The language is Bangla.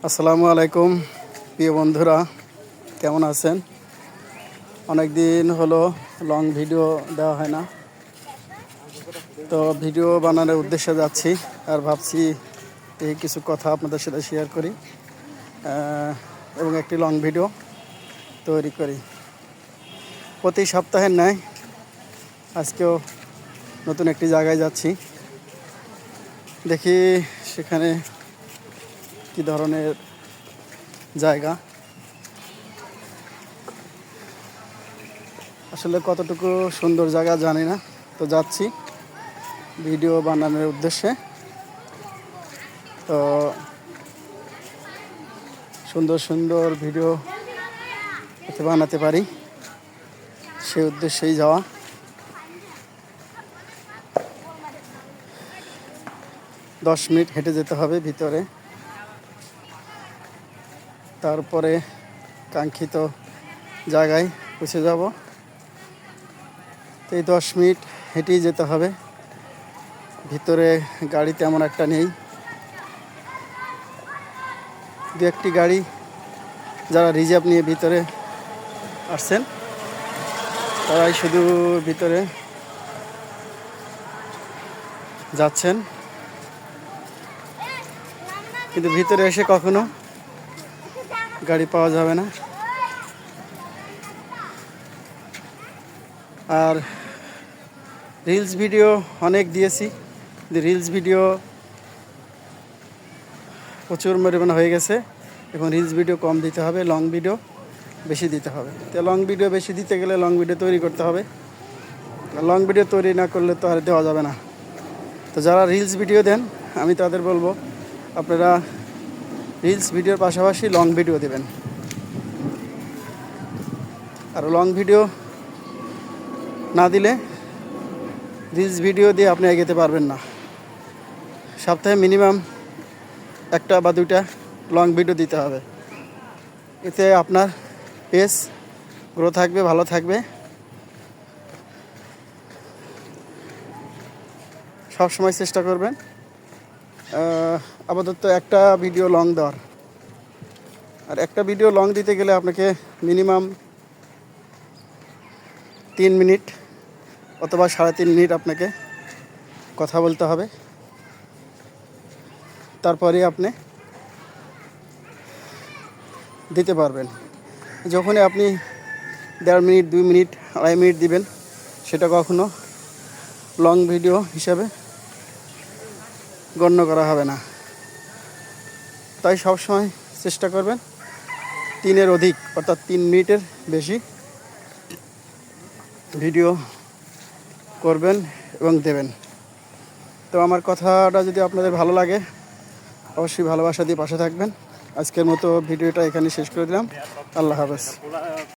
আসসালামু আলাইকুম প্রিয় বন্ধুরা, কেমন আছেন? অনেক দিন হলো লং ভিডিও দেওয়া হয় না, তো ভিডিও বানানোর উদ্দেশ্যে যাচ্ছি আর ভাবছি এই কিছু কথা আপনাদের সাথে শেয়ার করি এবং একটি লং ভিডিও তৈরি করি। প্রতি সপ্তাহের ন্যায় আজকেও নতুন একটি জায়গায় যাচ্ছি, দেখি সেখানে কী ধরনের জায়গা, আসলে কতটুকু সুন্দর জায়গা জানি না, তো যাচ্ছি ভিডিও বানানোর উদ্দেশ্যে। তো সুন্দর সুন্দর ভিডিও যাতে বানাতে পারি সেই উদ্দেশ্যেই যাওয়া। দশ মিনিট হেঁটে যেতে হবে ভিতরে, তারপরে কাঙ্ক্ষিত জায়গায় পৌঁছে যাব। তো এই 10 মিনিট হেঁটেই যেতে হবে, ভিতরে গাড়ি তেমন একটা নেই, দু একটি গাড়ি যারা রিজার্ভ নিয়ে ভিতরে আসছেন তারাই শুধু ভিতরে যাচ্ছেন, কিন্তু ভিতরে এসে কখনো গাড়ি পাওয়া যাবে না। আর রিলস ভিডিও অনেক দিয়েছি, রিলস ভিডিও প্রচুর পরিমাণে হয়ে গেছে, এখন রিলস ভিডিও কম দিতে হবে, লং ভিডিও বেশি দিতে হবে। তো লং ভিডিও বেশি দিতে গেলে লং ভিডিও তৈরি করতে হবে, লং ভিডিও তৈরি না করলে তো আর দেওয়া যাবে না। তো যারা রিলস ভিডিও দেন আমি তাদের বলবো আপনারা রিলস ভিডিওর পাশাপাশি লং ভিডিও দেবেন। আর লং ভিডিও না দিলে রিলস ভিডিও দিয়ে আপনি এগোতে পারবেন না। সপ্তাহে মিনিমাম একটা বা দুইটা লং ভিডিও দিতে হবে, এতে আপনার পেজ গ্রো থাকবে, ভালো থাকবে। সব সময় চেষ্টা করবেন আপাতত একটা ভিডিও লং দেওয়ার। আর একটা ভিডিও লং দিতে গেলে আপনাকে মিনিমাম 3 মিনিট অথবা 3.5 মিনিট আপনাকে কথা বলতে হবে, তারপরে আপনি দিতে পারবেন। যখনই আপনি 1.5 মিনিট, 2 মিনিট, 2.5 মিনিট দিবেন, সেটা কখনো লং ভিডিও হিসাবে গণ্য করা হবে না। তাই সবসময় চেষ্টা করবেন 3-এর অধিক, অর্থাৎ 3 মিনিটের বেশি ভিডিও করবেন এবং দেবেন। তো আমার কথাটা যদি আপনাদের ভালো লাগে অবশ্যই ভালোবাসা দিয়ে পাশে থাকবেন। আজকের মতো ভিডিওটা এখানে শেষ করে দিলাম। আল্লাহ হাফেজ।